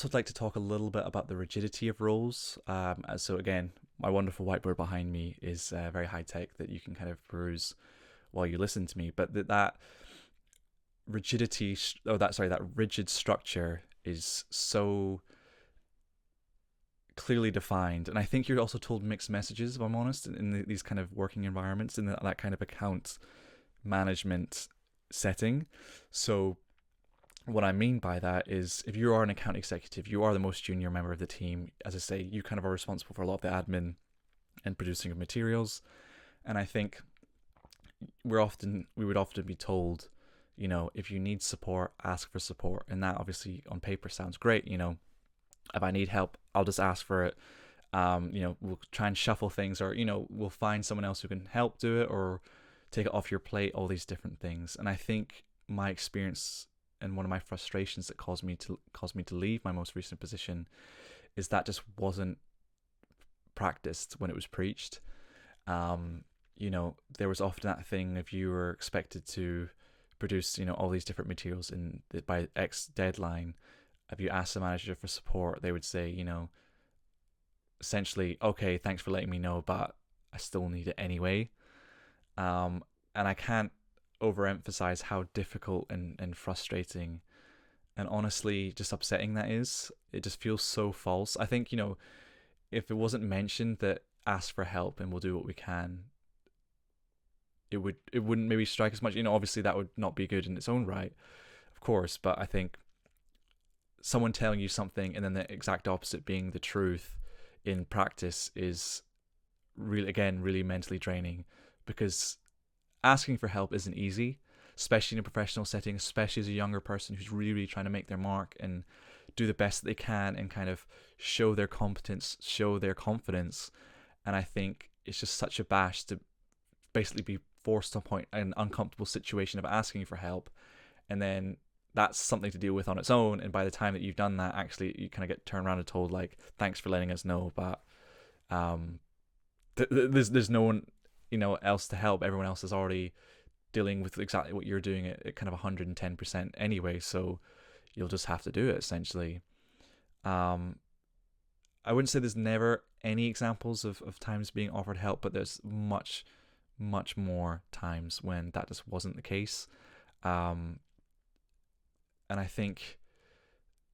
also like to talk a little bit about the rigidity of roles. So again, my wonderful whiteboard behind me is very high tech that you can kind of peruse while you listen to me. But that rigidity, that rigid structure is so clearly defined, and I think you're also told mixed messages. If I'm honest, in these kind of working environments, in that kind of account management setting. So what I mean by that is if you are an account executive, you are the most junior member of the team. As I say, you kind of are responsible for a lot of the admin and producing of materials. And I think we would often be told, if you need support, ask for support. And that obviously on paper sounds great. If I need help, I'll just ask for it. We'll try and shuffle things, or we'll find someone else who can help do it, or take it off your plate. All these different things, and I think my experience and one of my frustrations that caused me to leave my most recent position is that just wasn't practiced when it was preached. There was often that thing if you were expected to produce, all these different materials by X deadline. If you ask the manager for support, they would say, essentially, okay, thanks for letting me know, but I still need it anyway. And I can't overemphasize how difficult and frustrating and honestly just upsetting that is. It just feels so false. I think, if it wasn't mentioned that ask for help and we'll do what we can, it wouldn't maybe strike as much. Obviously that would not be good in its own right, of course, but I think someone telling you something and then the exact opposite being the truth in practice is really mentally draining, because asking for help isn't easy, especially in a professional setting, especially as a younger person who's really trying to make their mark and do the best that they can and kind of show their competence, show their confidence. And I think it's just such a bash to basically be forced to a point, an uncomfortable situation of asking for help, and then that's something to deal with on its own. And by the time that you've done that, actually you kind of get turned around and told like, thanks for letting us know, but um there's no one else to help. Everyone else is already dealing with exactly what you're doing at kind of 110% anyway, so you'll just have to do it essentially. um I wouldn't say there's never any examples of times being offered help, but there's much more times when that just wasn't the case. um and I think,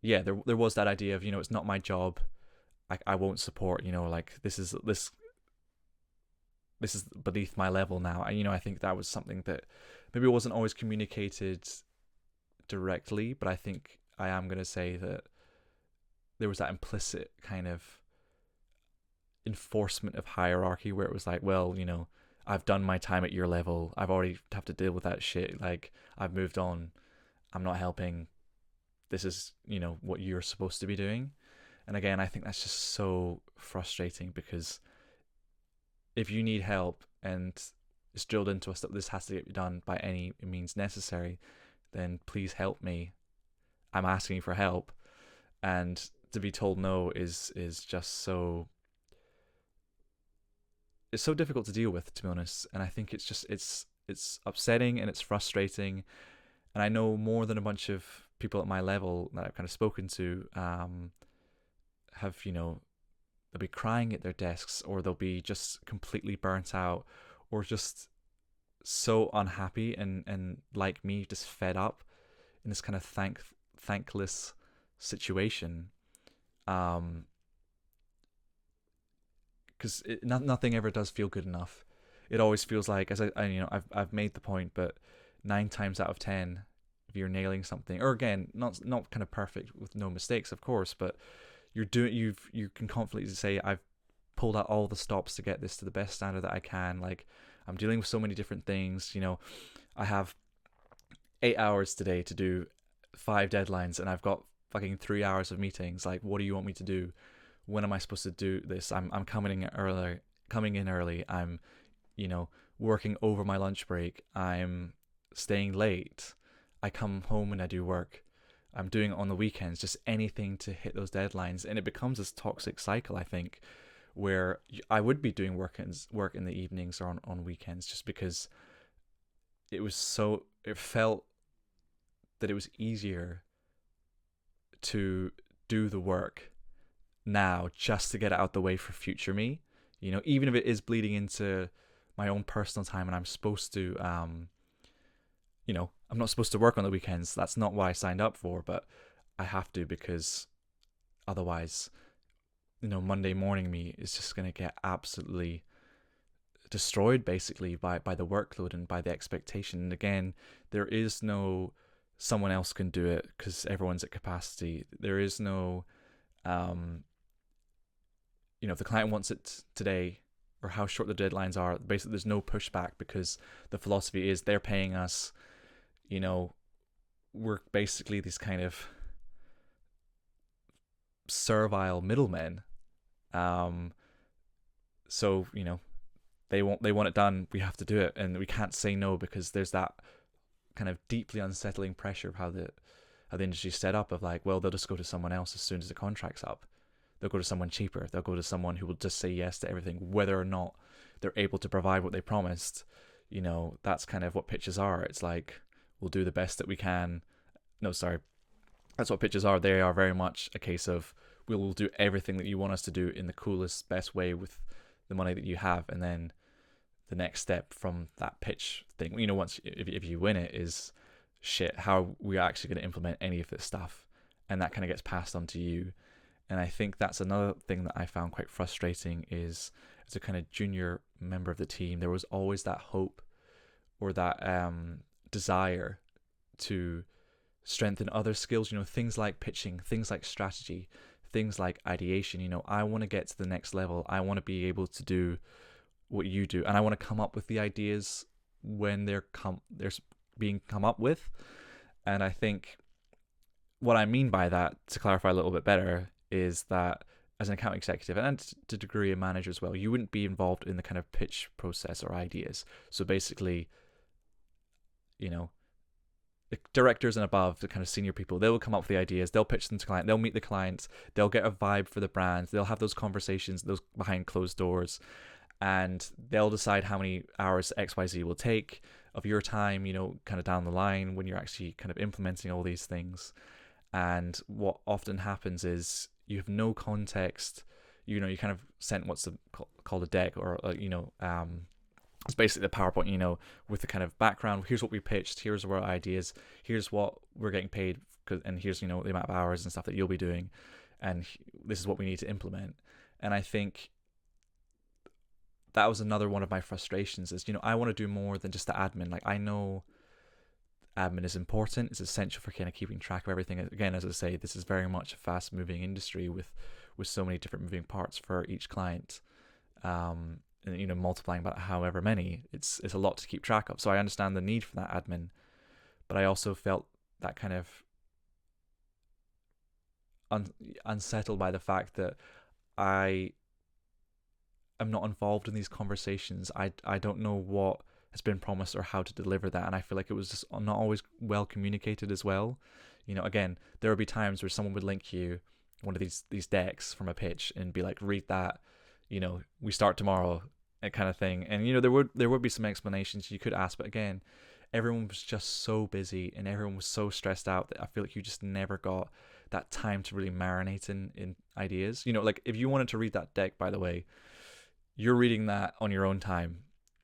yeah, there was that idea of, it's not my job, I won't support, like this is beneath my level now. I think that was something that maybe wasn't always communicated directly, but I think I am going to say that there was that implicit kind of enforcement of hierarchy where it was like, well, I've done my time at your level. I've already have to deal with that shit. Like, I've moved on. I'm not helping. This is, what you're supposed to be doing. And again, I think that's just so frustrating, because if you need help and it's drilled into us that this has to get done by any means necessary, then please help me. I'm asking for help. And to be told no is just it's so difficult to deal with, to be honest. And I think it's upsetting and it's frustrating. And I know more than a bunch of people at my level that I've kind of spoken to have, they'll be crying at their desks, or they'll be just completely burnt out, or just so unhappy and like me, just fed up in this kind of thankless situation. Um, because nothing ever does feel good enough. It always feels like, as I've made the point, but 9 times out of 10, if you're nailing something, or again, not kind of perfect with no mistakes, of course, but you can confidently say, I've pulled out all the stops to get this to the best standard that I can. Like, I'm dealing with so many different things. I have 8 hours today to do 5 deadlines, and I've got fucking 3 hours of meetings. Like, what do you want me to do? When am I supposed to do this? I'm coming in early. I'm, you know, working over my lunch break. I'm staying late. I come home and I do work. I'm doing it on the weekends, just anything to hit those deadlines. And it becomes this toxic cycle, I think, where I would be doing work in the evenings or on weekends, just because it felt that it was easier to do the work now just to get it out the way for future me. Even if it is bleeding into my own personal time and I'm supposed to, I'm not supposed to work on the weekends. That's not what I signed up for, but I have to, because otherwise, Monday morning me is just going to get absolutely destroyed basically by the workload and by the expectation. And again, there is no someone else can do it because everyone's at capacity. There is no, if the client wants it today or how short the deadlines are, basically there's no pushback because the philosophy is they're paying us, we're basically these kind of servile middlemen. So, they want it done, we have to do it, and we can't say no because there's that kind of deeply unsettling pressure of how the industry's set up of like, well, they'll just go to someone else as soon as the contract's up. They'll go to someone cheaper. They'll go to someone who will just say yes to everything, whether or not they're able to provide what they promised. That's kind of what pitches are. It's like, we'll do the best that we can. No, sorry. That's what pitches are. They are very much a case of, we'll do everything that you want us to do in the coolest, best way with the money that you have. And then the next step from that pitch thing, once, if you win it, is, shit, how are we actually going to implement any of this stuff? And that kind of gets passed on to you. And I think that's another thing that I found quite frustrating is, as a kind of junior member of the team, there was always that hope or that desire to strengthen other skills, things like pitching, things like strategy, things like ideation. I want to get to the next level. I want to be able to do what you do, and I want to come up with the ideas when they're being come up with. And I think what I mean by that, to clarify a little bit better, is that as an account executive and to a degree a manager as well, you wouldn't be involved in the kind of pitch process or ideas. So basically, the directors and above, the kind of senior people, they will come up with the ideas, they'll pitch them to client, they'll meet the clients, they'll get a vibe for the brand, they'll have those conversations, those behind closed doors, and they'll decide how many hours XYZ will take of your time, kind of down the line when you're actually kind of implementing all these things. And what often happens is you have no context. You kind of sent what's called a deck, or it's basically the PowerPoint, with the kind of background. Here's what we pitched. Here's our ideas. Here's what we're getting paid, and here's the amount of hours and stuff that you'll be doing, and this is what we need to implement. And I think that was another one of my frustrations is, I want to do more than just the admin. Like, I know admin is important. It's essential for kind of keeping track of everything. Again, as I say, this is very much a fast moving industry with so many different moving parts for each client. And, multiplying by however many, it's a lot to keep track of. So I understand the need for that admin, but I also felt that kind of unsettled by the fact that I am not involved in these conversations. I don't know what has been promised or how to deliver that, and I feel like it was just not always well communicated as well. Again, there would be times where someone would link you one of these decks from a pitch and be like, read that, we start tomorrow, that kind of thing. And there would be some explanations you could ask, but again, everyone was just so busy and everyone was so stressed out that I feel like you just never got that time to really marinate in ideas. Like, if you wanted to read that deck, by the way, you're reading that on your own time.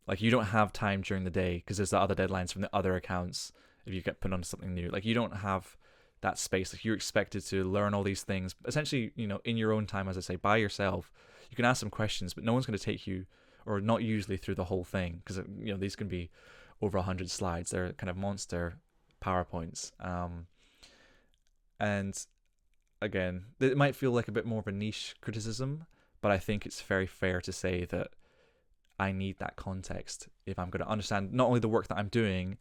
Like, you don't have time during the day because there's the other deadlines from the other accounts if you get put on something new. Like, you don't have that space. Like, you're expected to learn all these things essentially, in your own time, as I say, by yourself. You can ask some questions, but no one's going to take you, or not usually, through the whole thing, because these can be over 100 slides. They're kind of monster PowerPoints. And again, it might feel like a bit more of a niche criticism, but I think it's very fair to say that I need that context if I'm going to understand not only the work that I'm doing,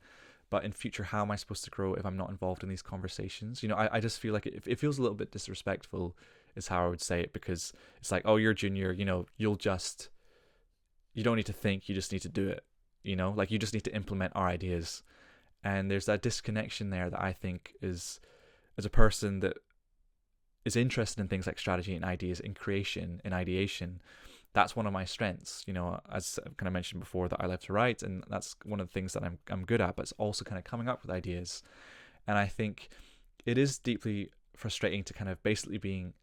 but in future, how am I supposed to grow if I'm not involved in these conversations? I just feel like it feels a little bit disrespectful, is how I would say it, because it's like, oh, you're junior, you don't need to think, you just need to do it, like, you just need to implement our ideas. And there's that disconnection there that I think is, as a person that is interested in things like strategy and ideas and creation and ideation, that's one of my strengths. As I've kind of mentioned before, that I love to write, and that's one of the things that I'm good at, but it's also kind of coming up with ideas. And I think it is deeply frustrating to kind of basically being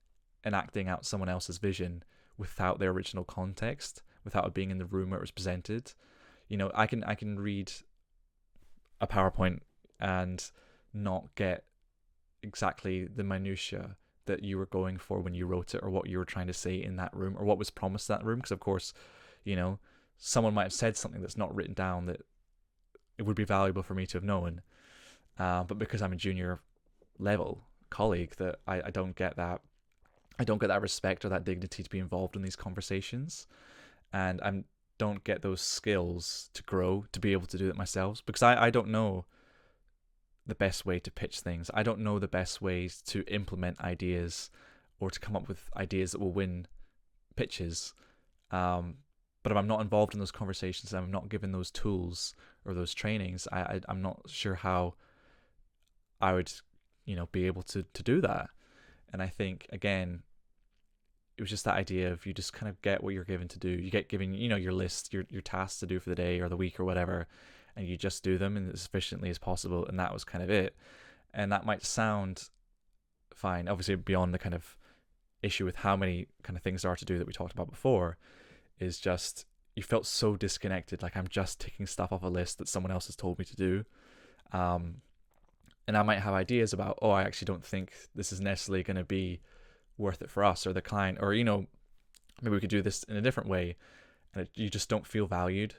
enacting out someone else's vision without their original context, without it being in the room where it was presented. I can read a PowerPoint and not get exactly the minutia that you were going for when you wrote it, or what you were trying to say in that room, or what was promised in that room. Because of course, someone might have said something that's not written down that it would be valuable for me to have known. But because I'm a junior level colleague, that I don't get that. I don't get that respect or that dignity to be involved in these conversations, and I don't get those skills to grow to be able to do it myself, because I don't know the best way to pitch things. I don't know the best ways to implement ideas or to come up with ideas that will win pitches. But if I'm not involved in those conversations, and I'm not given those tools or those trainings, I'm not sure how I would, be able to do that. And I think, again, it was just that idea of you just kind of get what you're given to do. You get given, your list, your tasks to do for the day or the week or whatever, and you just do them as efficiently as possible. And that was kind of it. And that might sound fine, obviously, beyond the kind of issue with how many kind of things there are to do that we talked about before, is just you felt so disconnected. Like, I'm just ticking stuff off a list that someone else has told me to do. And I might have ideas about, I actually don't think this is necessarily going to be worth it for us or the client, or, maybe we could do this in a different way. And you just don't feel valued.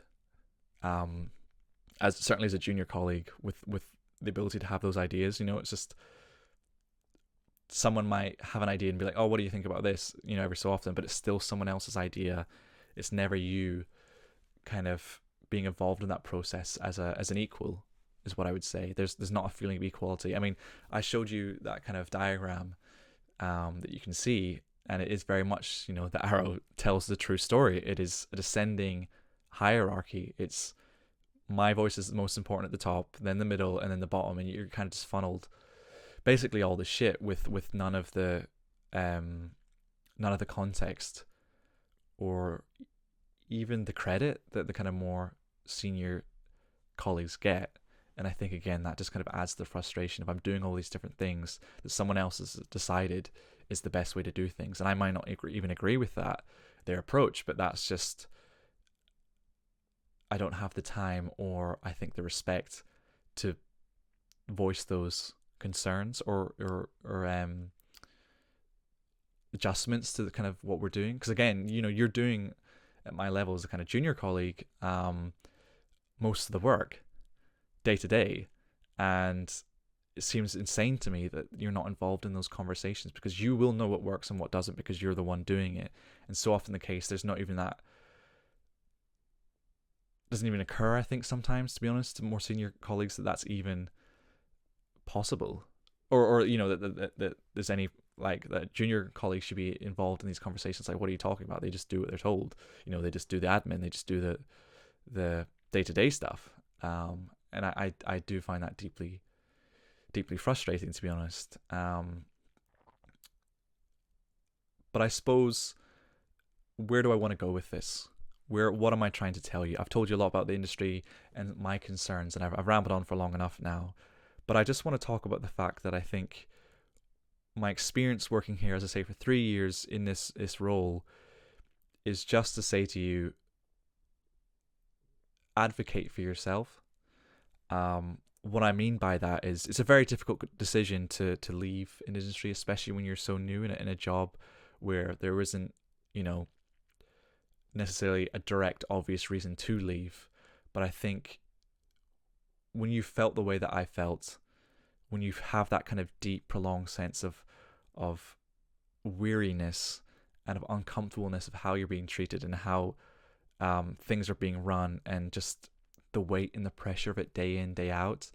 As certainly as a junior colleague with the ability to have those ideas, it's just someone might have an idea and be like, what do you think about this? Every so often, but it's still someone else's idea. It's never you kind of being involved in that process as an equal, is what I would say. There's not a feeling of equality. I mean, I showed you that kind of diagram that you can see, and it is very much, the arrow tells the true story. It is a descending hierarchy. It's my voice is the most important at the top, then the middle, and then the bottom, and you're kind of just funneled basically all the shit with none of the context or even the credit that the kind of more senior colleagues get. And I think, again, that just kind of adds to the frustration if I'm doing all these different things that someone else has decided is the best way to do things. And I might not even agree with their approach, but that's just, I don't have the time, or I think the respect to voice those concerns or adjustments to the kind of what we're doing. Because again, you're doing at my level as a kind of junior colleague most of the work day to day, and it seems insane to me that you're not involved in those conversations, because you will know what works and what doesn't, because you're the one doing it. And so often the case, there's not even that, doesn't even occur, I think, sometimes, to be honest, to more senior colleagues, that's even possible, or that there's any, like, that junior colleagues should be involved in these conversations. Like, what are you talking about? They just do what they're told. They just do the admin. They just do the day-to-day stuff. And I do find that deeply, deeply frustrating, to be honest. But I suppose, where do I want to go with this? What am I trying to tell you? I've told you a lot about the industry and my concerns, and I've rambled on for long enough now. But I just want to talk about the fact that I think my experience working here, as I say, for 3 years in this role, is just to say to you, advocate for yourself. What I mean by that is, it's a very difficult decision to leave an industry, especially when you're so new in a job where there isn't, necessarily a direct, obvious reason to leave. But I think when you felt the way that I felt, when you have that kind of deep, prolonged sense of weariness and of uncomfortableness of how you're being treated and how things are being run, and just the weight and the pressure of it day in, day out,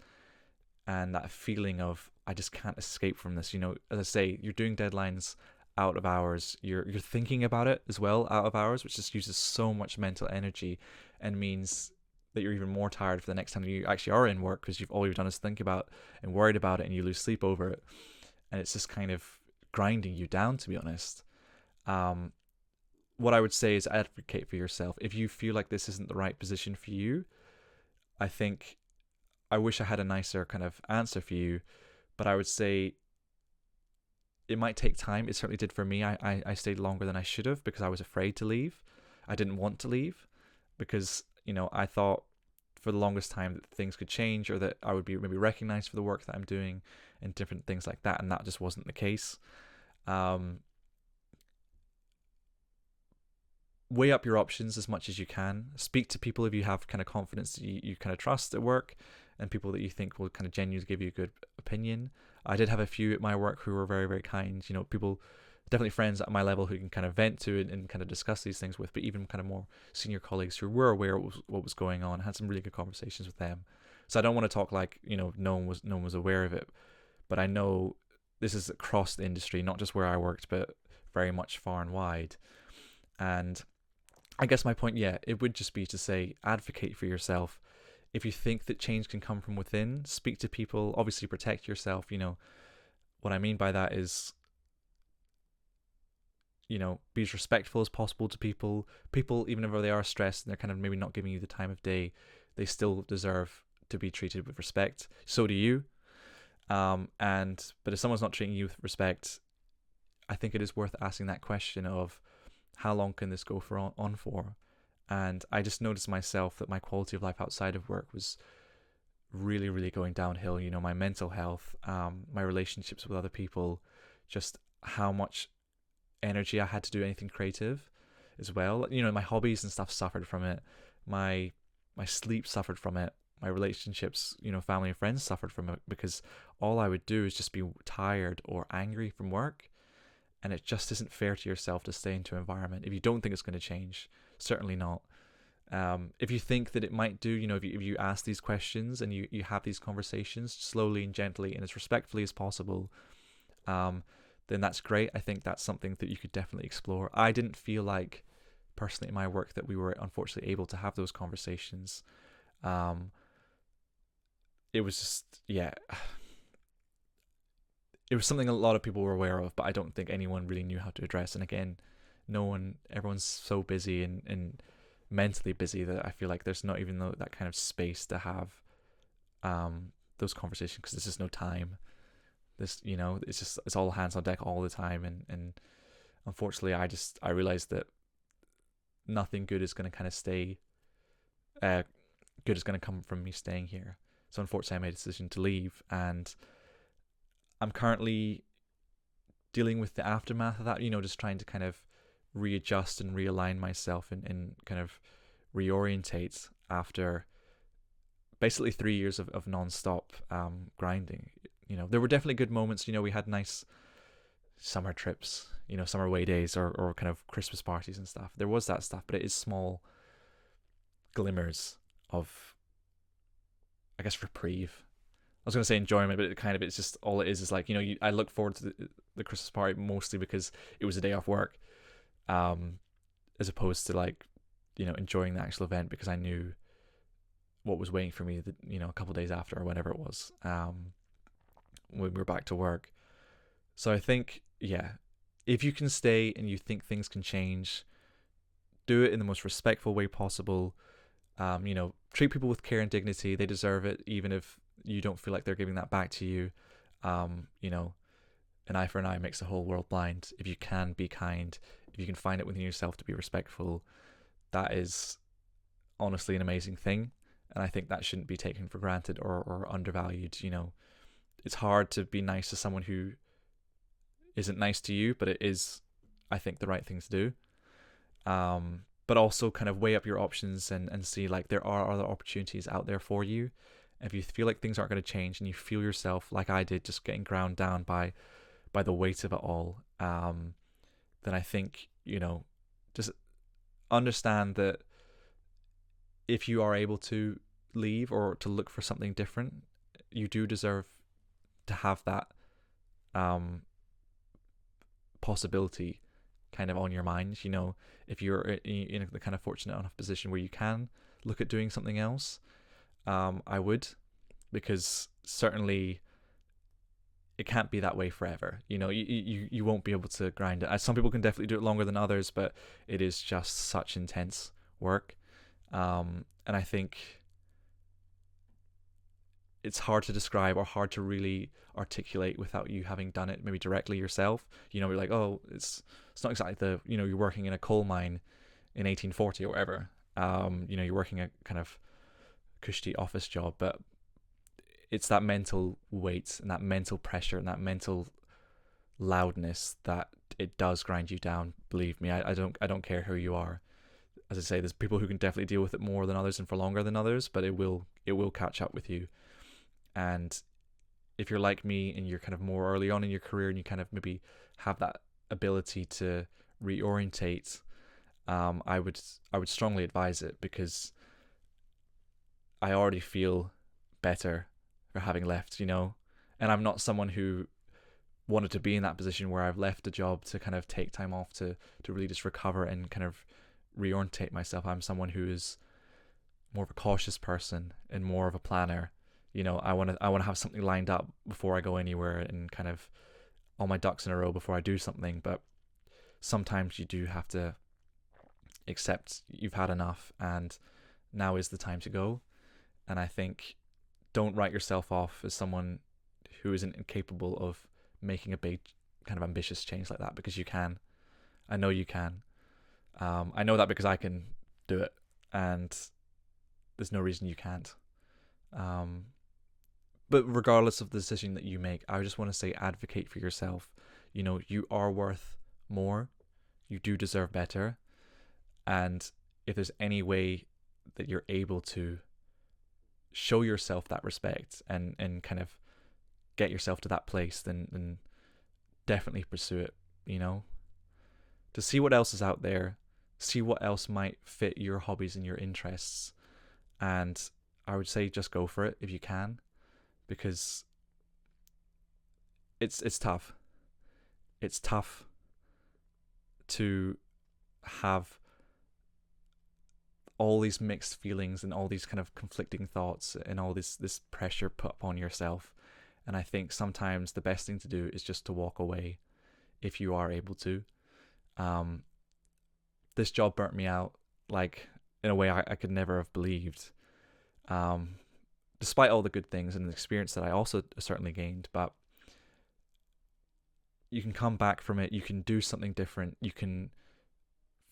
and that feeling of, I just can't escape from this. As I say, you're doing deadlines out of hours, you're thinking about it as well out of hours, which just uses so much mental energy and means that you're even more tired for the next time you actually are in work, because all you've done is think about and worried about it, and you lose sleep over it, and it's just kind of grinding you down, to be honest. What I would say is, advocate for yourself. If you feel like this isn't the right position for you, I think, I wish I had a nicer kind of answer for you, but I would say, it might take time. It certainly did for me. I stayed longer than I should have because I was afraid to leave. I didn't want to leave because, I thought for the longest time that things could change, or that I would be maybe recognized for the work that I'm doing and different things like that. And that just wasn't the case. Um, Weigh up your options as much as you can. Speak to people if you have kind of confidence that you kind of trust at work, and people that you think will kind of genuinely give you a good opinion. I did have a few at my work who were very, very kind. People, definitely friends at my level who can kind of vent to and kind of discuss these things with, but even kind of more senior colleagues who were aware of what was going on. I had some really good conversations with them. So I don't want to talk like, no one was aware of it, but I know this is across the industry, not just where I worked, but very much far and wide. And I guess my point, yeah, it would just be to say, advocate for yourself. If you think that change can come from within, speak to people, obviously protect yourself. What I mean by that is, be as respectful as possible to people. People, even if they are stressed and they're kind of maybe not giving you the time of day, they still deserve to be treated with respect. So do you. But if someone's not treating you with respect, I think it is worth asking that question of, how long can this go on for? And I just noticed myself that my quality of life outside of work was really, really going downhill. My mental health, my relationships with other people, just how much energy I had to do anything creative as well. My hobbies and stuff suffered from it. My sleep suffered from it. My relationships, family and friends suffered from it, because all I would do is just be tired or angry from work. And it just isn't fair to yourself to stay into an environment if you don't think it's going to change. Certainly not. If you think that it might do, if you ask these questions and you have these conversations slowly and gently and as respectfully as possible, then that's great. I think that's something that you could definitely explore. I didn't feel like, personally in my work, that we were unfortunately able to have those conversations. It was just, yeah, it was something a lot of people were aware of, but I don't think anyone really knew how to address. And again, everyone's so busy and mentally busy that I feel like there's not even that kind of space to have those conversations, because there's just no time. It's all hands on deck all the time. And unfortunately, I realized that nothing good is going to kind of stay, good is going to come from me staying here. So unfortunately, I made a decision to leave, and I'm currently dealing with the aftermath of that, just trying to kind of readjust and realign myself and kind of reorientate after basically 3 years of non-stop grinding. There were definitely good moments. We had nice summer trips, summer away days or kind of Christmas parties and stuff. There was that stuff, but it is small glimmers of, I guess, reprieve. I was going to say enjoyment, but it's just, all it is like, I look forward to the Christmas party mostly because it was a day off work, as opposed to like, enjoying the actual event, because I knew what was waiting for me, a couple of days after or whenever it was, when we were back to work. So I think, yeah, if you can stay and you think things can change, do it in the most respectful way possible. Treat people with care and dignity. They deserve it, even if you don't feel like they're giving that back to you. An eye for an eye makes the whole world blind. If you can be kind, if you can find it within yourself to be respectful, that is honestly an amazing thing. And I think that shouldn't be taken for granted or undervalued. It's hard to be nice to someone who isn't nice to you, but it is, I think, the right thing to do. But also kind of weigh up your options and see, like, there are other opportunities out there for you. If you feel like things aren't going to change and you feel yourself, like I did, just getting ground down by the weight of it all, then I think, just understand that if you are able to leave or to look for something different, you do deserve to have that possibility kind of on your mind. If you're in the kind of fortunate enough position where you can look at doing something else, I would, because certainly it can't be that way forever. You won't be able to grind it. Some people can definitely do it longer than others, but it is just such intense work. And I think it's hard to describe or hard to really articulate without you having done it maybe directly yourself. You're like, oh, it's not exactly you're working in a coal mine in 1840 or whatever. You're working a kind of cushy office job, but it's that mental weight and that mental pressure and that mental loudness that it does grind you down. Believe me, I don't care who you are. As I say, there's people who can definitely deal with it more than others and for longer than others, but it will catch up with you. And if you're like me and you're kind of more early on in your career and you kind of maybe have that ability to reorientate, I would strongly advise it, because I already feel better for having left, and I'm not someone who wanted to be in that position where I've left a job to kind of take time off to really just recover and kind of reorientate myself. I'm someone who is more of a cautious person and more of a planner. I want to have something lined up before I go anywhere and kind of all my ducks in a row before I do something. But sometimes you do have to accept you've had enough and now is the time to go. And I think don't write yourself off as someone who isn't incapable of making a big kind of ambitious change like that, because you can. I know you can. I know that because I can do it, and there's no reason you can't. But regardless of the decision that you make, I just want to say advocate for yourself. You are worth more. You do deserve better. And if there's any way that you're able to show yourself that respect and kind of get yourself to that place, then definitely pursue it, to see what else is out there, see what else might fit your hobbies and your interests. And I would say just go for it if you can, because it's tough. It's tough to have all these mixed feelings and all these kind of conflicting thoughts and all this pressure put upon yourself. And I think sometimes the best thing to do is just to walk away if you are able to. This job burnt me out, like, in a way I could never have believed. Despite all the good things and the experience that I also certainly gained, but you can come back from it, you can do something different, you can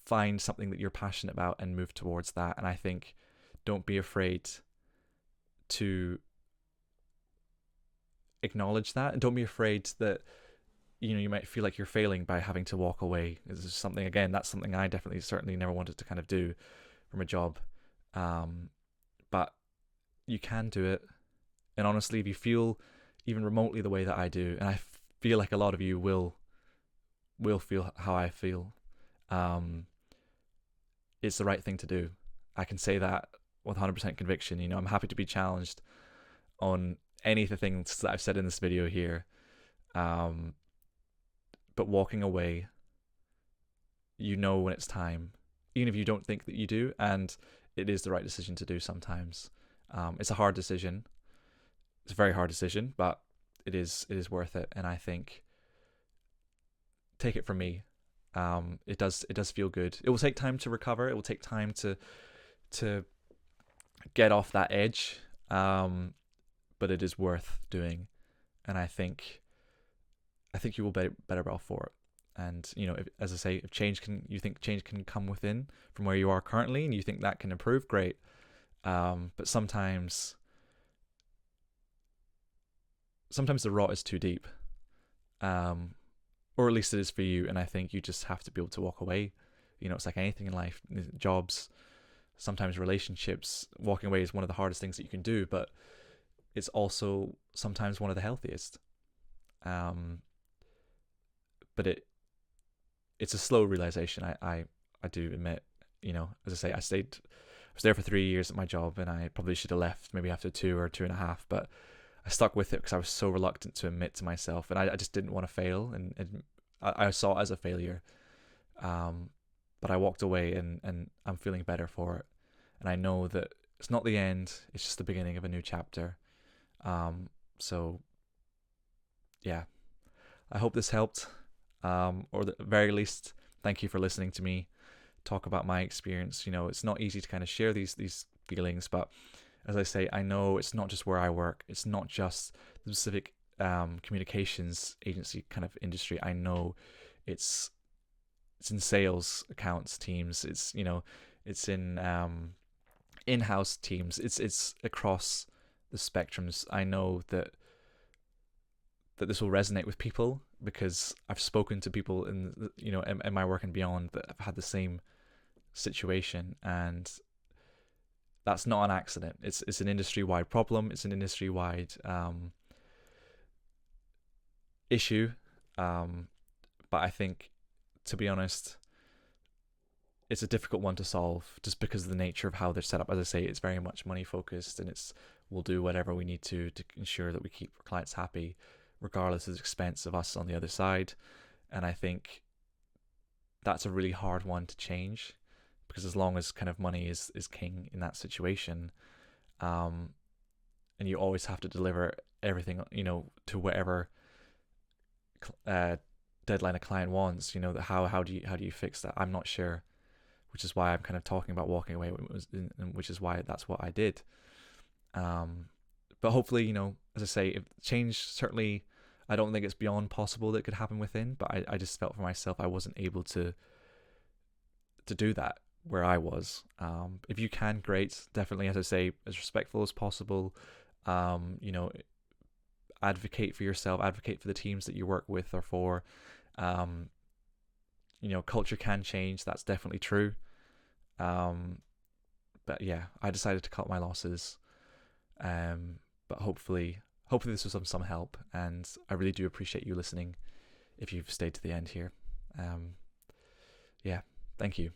find something that you're passionate about and move towards that. And I think don't be afraid to acknowledge that, and don't be afraid that you might feel like you're failing by having to walk away. This is something, again, that's something I definitely certainly never wanted to kind of do from a job, but you can do it. And honestly, if you feel even remotely the way that I do, and I feel like a lot of you will feel how I feel, it's the right thing to do. I can say that with 100% conviction. I'm happy to be challenged on any of the things that I've said in this video here. But walking away, when it's time, even if you don't think that you do, and it is the right decision to do sometimes. It's a hard decision. It's a very hard decision, but it is worth it. And I think, take it from me, it does feel good. It will take time to recover. It will take time to get off that edge. But it is worth doing. And I think you will be better off for it. And as I say, if you think change can come within from where you are currently, and you think that can improve, great. But sometimes the rot is too deep, or at least it is for you. And I think you just have to be able to walk away. It's like anything in life, jobs, sometimes relationships. Walking away is one of the hardest things that you can do, but it's also sometimes one of the healthiest. But it's a slow realization. I do admit, as I say, I was there for 3 years at my job, and I probably should have left maybe after 2 or 2.5, but I stuck with it because I was so reluctant to admit to myself, and I just didn't want to fail, and I saw it as a failure. But I walked away, and I'm feeling better for it. And I know that it's not the end, it's just the beginning of a new chapter. So yeah, I hope this helped. Or at the very least, thank you for listening to me talk about my experience. It's not easy to kind of share these feelings, but as I say, I know it's not just where I work. It's not just the specific communications agency kind of industry. I know it's in sales accounts teams. It's, you know, it's in in-house teams. It's across the spectrums. I know that this will resonate with people because I've spoken to people in, you know, in my work and beyond that have had the same situation, and that's not an accident. It's an industry wide problem. It's an industry wide issue. But I think, to be honest, it's a difficult one to solve just because of the nature of how they're set up. As I say, it's very much money focused, and we'll do whatever we need to ensure that we keep our clients happy, regardless of the expense of us on the other side. And I think that's a really hard one to change, because as long as kind of money is king in that situation, and you always have to deliver everything, you know, to whatever deadline a client wants, you know, how do you fix that? I'm not sure, which is why I'm kind of talking about walking away, which is why that's what I did. But hopefully, you know, as I say, if change, certainly, I don't think it's beyond possible that it could happen within, but I just felt for myself I wasn't able to do that where I was. If you can, great. Definitely, as I say, as respectful as possible. You know, advocate for yourself, advocate for the teams that you work with or for. You know, culture can change. That's definitely true. But yeah, I decided to cut my losses. But hopefully this was of some help, and I really do appreciate you listening if you've stayed to the end here. Yeah, thank you.